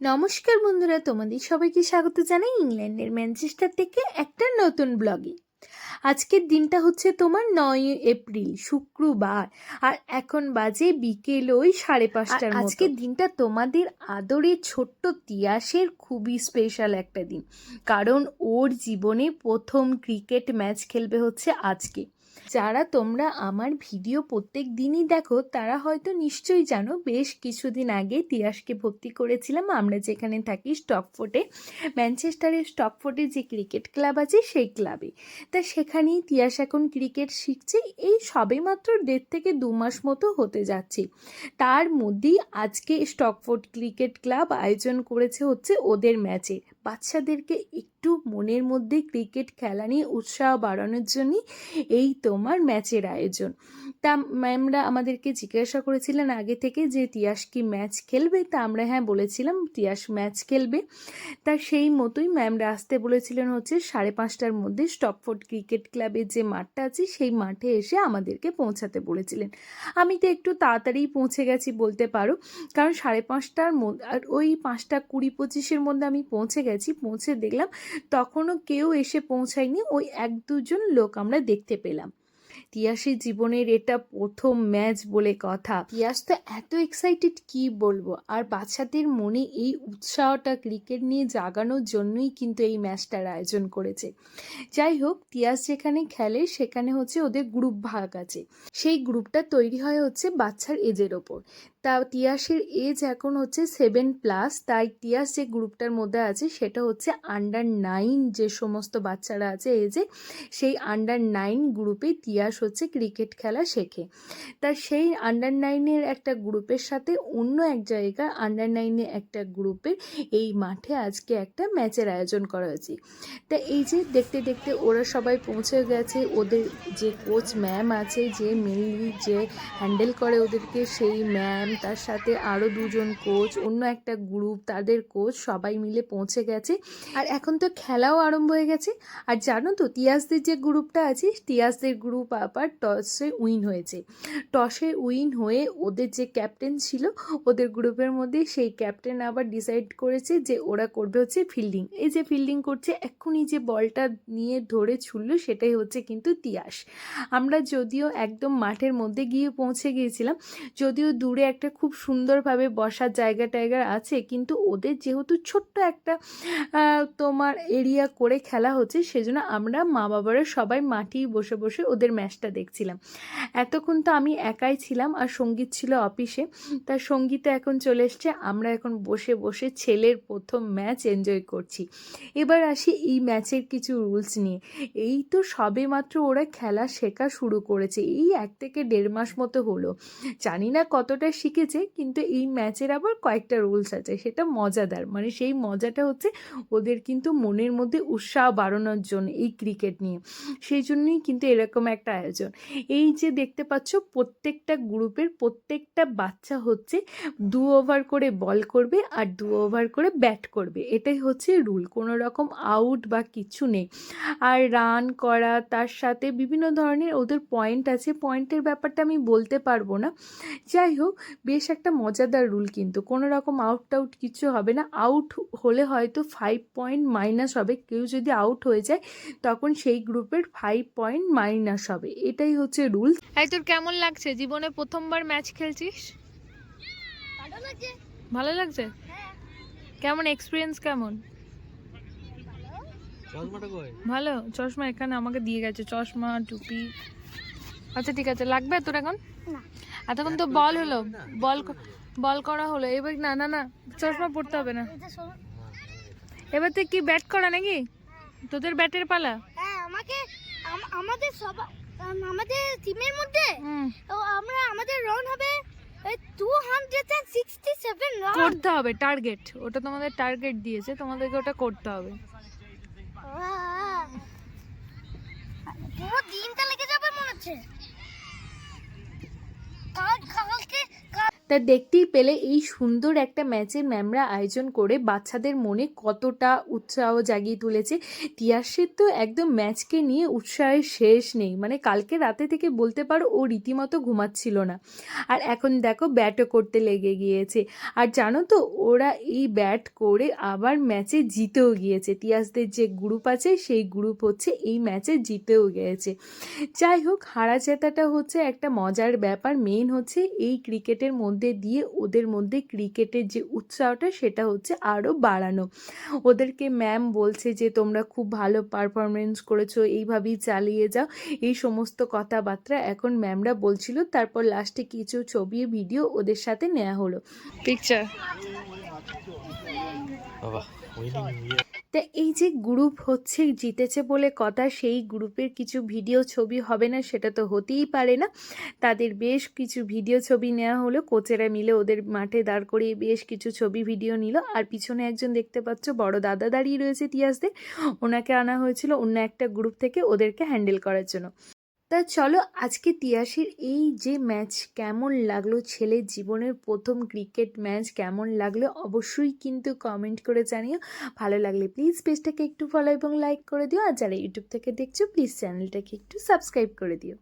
নমস্কার বন্ধুরা, তোমাদের সবাইকে স্বাগত জানাই ইংল্যান্ডের ম্যানচেস্টার থেকে একটা নতুন ব্লগে। আজকের দিনটা হচ্ছে তোমার 9 এপ্রিল শুক্রবার, আর এখন বাজে বিকেল ওই 5:30টার মতো। আজকের দিনটা তোমাদের আদরের ছোট্ট তিয়াসের খুবই স্পেশাল একটা দিন, কারণ ওর জীবনে প্রথম ক্রিকেট ম্যাচ খেলবে হচ্ছে আজকে। যারা তোমরা আমার ভিডিও প্রত্যেক দিনই দেখো তারা হয়তো নিশ্চয়ই জানো, বেশ কিছুদিন আগে তিয়াসকে ভর্তি করেছিলাম আমরা যেখানে থাকি স্টকফোর্ডে, ম্যানচেস্টারের স্টকফোর্ডে যে ক্রিকেট ক্লাব আছে সেই ক্লাবে। তা সেখানেই তিয়াস এখন ক্রিকেট শিখছে, এই সবেমাত্র 1.5 থেকে 2 মাস মতো হতে যাচ্ছে। তার মধ্যেই আজকে স্টকফোর্ড ক্রিকেট ক্লাব আয়োজন করেছে হচ্ছে ওদের ম্যাচে। বাচ্চাদেরকে একটু মনের মধ্যে ক্রিকেট খেলা নিয়ে উৎসাহ বাড়ানোর জন্যই এই তোমার ম্যাচের আয়োজন। তা ম্যামরা আমাদেরকে জিজ্ঞাসা করেছিলেন আগে থেকে যে তিয়াস কি ম্যাচ খেলবে, তা আমরা হ্যাঁ বলেছিলাম তিয়াস ম্যাচ খেলবে। তা সেই মতোই ম্যামরা আসতে বলেছিলেন হচ্ছে 5:30টার মধ্যে স্টকফোর্ড ক্রিকেট ক্লাবের যে মাঠটা আছে সেই মাঠে এসে আমাদেরকে পৌঁছাতে বলেছিলেন। আমি তো একটু তাড়াতাড়ি পৌঁছে গেছি বলতে পারো, কারণ 5:30টার মধ্যে আর ওই 5:20-25-এর মধ্যে আমি পৌঁছে গেছি। পৌঁছে দেখলাম তখনও কেউ এসে পৌঁছায়নি, ওই 1-2 জন লোক আমরা দেখতে পেলাম। তিয়াসের জীবনের এটা প্রথম ম্যাচ বলে কথা। তিয়াস তো এত এক্সাইটেড কি বলবো, আর বাচ্চাদের মনে এই উৎসাহটা ক্রিকেট নিয়ে জাগানোর জন্যই কিন্তু এই ম্যাচটার আয়োজন করেছে। যাই হোক, তিয়াস যেখানে খেলে সেখানে হচ্ছে ওদের গ্রুপ ভাগ আছে, সেই গ্রুপটা তৈরি হয় হচ্ছে বাচ্চার এজের ওপর। তা তিয়াসের এজ এখন হচ্ছে 7+, তাই তিয়াস যে গ্রুপটার মধ্যে আছে সেটা হচ্ছে আন্ডার-9 যে সমস্ত বাচ্চারা আছে এজে, সেই আন্ডার-9 গ্রুপে তিয়াস হচ্ছে ক্রিকেট খেলা শেখে। তা সেই আন্ডার-9-এর একটা গ্রুপের সাথে অন্য এক জায়গায় আন্ডার-9-এর একটা গ্রুপের এই মাঠে আজকে একটা ম্যাচের আয়োজন করা হয়েছে। তা এই যে দেখতে দেখতে ওরা সবাই পৌঁছে গেছে, ওদের যে কোচ ম্যাম আছে, যে মেনলি যে হ্যান্ডেল করে ওদেরকে, সেই ম্যাম, তার সাথে আরও 2জন কোচ, অন্য একটা গ্রুপ, তাদের কোচ সবাই মিলে পৌঁছে গেছে। আর এখন তো খেলাও আরম্ভ হয়ে গেছে। আর জানো তো তিয়াসদের যে গ্রুপটা আছে, তিয়াসদের গ্রুপ আবার টসে উইন হয়েছে। টসে উইন হয়ে ওদের যে ক্যাপ্টেন ছিল ওদের গ্রুপের মধ্যে, সেই ক্যাপ্টেন আবার ডিসাইড করেছে যে ওরা করবে হচ্ছে ফিল্ডিং। এই যে ফিল্ডিং করছে, এক্ষুনি যে বলটা নিয়ে ধরে ছুড়লো সেটাই হচ্ছে কিন্তু তিয়াস। আমরা যদিও একদম মাঠের মধ্যে গিয়ে পৌঁছে গিয়েছিলাম, যদিও দূরে একটা খুব সুন্দরভাবে বসার জায়গা আছে, কিন্তু ওদের যেহেতু ছোট্ট একটা তোমার এরিয়া করে খেলা হচ্ছে, সেজন্য আমরা মা বাবারা সবাই মাঠেই বসে বসে ওদের ম্যাচটা দেখছিলাম। এতক্ষণ তো আমি একাই ছিলাম, আর সঙ্গীত ছিল অফিসে, তার সঙ্গীতে এখন চলে এসছে। আমরা এখন বসে বসে ছেলের প্রথম ম্যাচ এনজয় করছি। এবার আসি এই ম্যাচের কিছু রুলস নিয়ে। এই তো সবে মাত্র ওরা খেলা শেখা শুরু করেছে, এই 1 থেকে 1.5 মাস মতো হলো। জানি না কতটা শিখেছে, কিন্তু এই ম্যাচের আবার কয়েকটা রুলস আছে, সেটা মজাদার। মানে সেই মজাটা হচ্ছে ওদের কিন্তু মনের মধ্যে উৎসাহ বাড়ানোর জন্য এই ক্রিকেট নিয়ে, সেই জন্যই কিন্তু এরকম একটা আয়োজন। এই যে দেখতে পাচ্ছ প্রত্যেকটা গ্রুপের প্রত্যেকটা বাচ্চা হচ্ছে 2 ওভার করে বল করবে আর 2 ওভার করে ব্যাট করবে, এটাই হচ্ছে রুল। কোনো রকম আউট বা কিছু নেই। আর রান করা, তার সাথে বিভিন্ন ধরনের ওদের পয়েন্ট আছে, পয়েন্টের ব্যাপারটা আমি বলতে পারবো না। যাই হোক, বেশ একটা মজাদার রুল, কিন্তু কোনো রকম আউট কিছু হবে না। আউট হলে হয়তো 5 পয়েন্ট মাইনাস হবে, কেউ যদি আউট হয়ে যায় তখন সেই গ্রুপের 5 পয়েন্ট মাইনাস হবে, এটাই হচ্ছে রুল। এই তোর কেমন লাগছে, জীবনে প্রথমবার ম্যাচ খেলছিস? ভালো লাগছে? কেমন এক্সপিরিয়েন্স কেমন? ভালো। চশমা এখানে আমাকে দিয়ে গেছে, চশমা টুপি। আচ্ছা ঠিক আছে, লাগবে তোর এখন? এতক্ষণ তো বল হলো, বল করা হলো, এবার না না না চশমা পড়তে হবে না। এবার তুই কি ব্যাট করা নাকি? তোদের ব্যাটের পালা? হ্যাঁ, আমাদের টিমের মধ্যে আমাদের রান হবে 267 রান করতে হবে, টার্গেট। ওটা তোমাদের টার্গেট দিয়েছে, তোমাদেরকে ওটা করতে হবে। পুরো দিনটা লেগে যাবে মনে হচ্ছে। তা দেখতেই পেলে এই সুন্দর একটা ম্যাচের ম্যামরা আয়োজন করে বাচ্চাদের মনে কতটা উৎসাহ জাগিয়ে তুলেছে। তিয়াসের তো একদম ম্যাচকে নিয়ে উৎসাহের শেষ নেই, মানে কালকে রাতে থেকে বলতে পারো ও রীতিমতো ঘুমাচ্ছিল না। আর এখন দেখো ব্যাটও করতে লেগে গিয়েছে। আর জানো তো ওরা এই ব্যাট করে আবার ম্যাচে জিতেও গিয়েছে। তিয়াসদের যে গ্রুপ আছে সেই গ্রুপ হচ্ছে এই ম্যাচে জিতেও গিয়েছে। যাই হোক, হারা জেতাটা হচ্ছে একটা মজার ব্যাপার, মেইন হচ্ছে এই ক্রিকেটের মধ্যে দিয়ে ওদের মধ্যে ক্রিকেটের যে উৎসাহটা সেটা হচ্ছে আরও বাড়ানো। ওদেরকে ম্যাম বলছে যে তোমরা খুব ভালো পারফরমেন্স করেছো, এইভাবেই চালিয়ে যাও, এই সমস্ত কথাবার্তা এখন ম্যামরা বলছিল। তারপর লাস্টে কিছু ছবি ভিডিও ওদের সাথে নেওয়া হলো, পিকচার। তা এই যে গ্রুপ হচ্ছে জিতেছে বলে কথা, সেই গ্রুপের কিছু ভিডিও ছবি হবে না সেটা তো হতেই পারে না। তাদের বেশ কিছু ভিডিও ছবি নেওয়া হলো, কোচেরা মিলে ওদের মাঠে দাঁড় করিয়ে বেশ কিছু ছবি ভিডিও নিল। আর পিছনে একজন দেখতে পাচ্ছ বড় দাদা দাঁড়িয়ে রয়েছে তিয়াসদের, ওনাকে আনা হয়েছিল অন্য একটা গ্রুপ থেকে ওদেরকে হ্যান্ডেল করার জন্য। তা চলো, আজকে তিয়াসের এই যে ম্যাচ কেমন লাগলো, ছেলের জীবনের প্রথম ক্রিকেট ম্যাচ কেমন লাগলো অবশ্যই কিন্তু কমেন্ট করে জানিও। ভালো লাগলে প্লিজ পেজটাকে একটু ফলো এবং লাইক করে দিও, আর যারা ইউটিউব থেকে দেখছো প্লিজ চ্যানেলটাকে একটু সাবস্ক্রাইব করে দিও।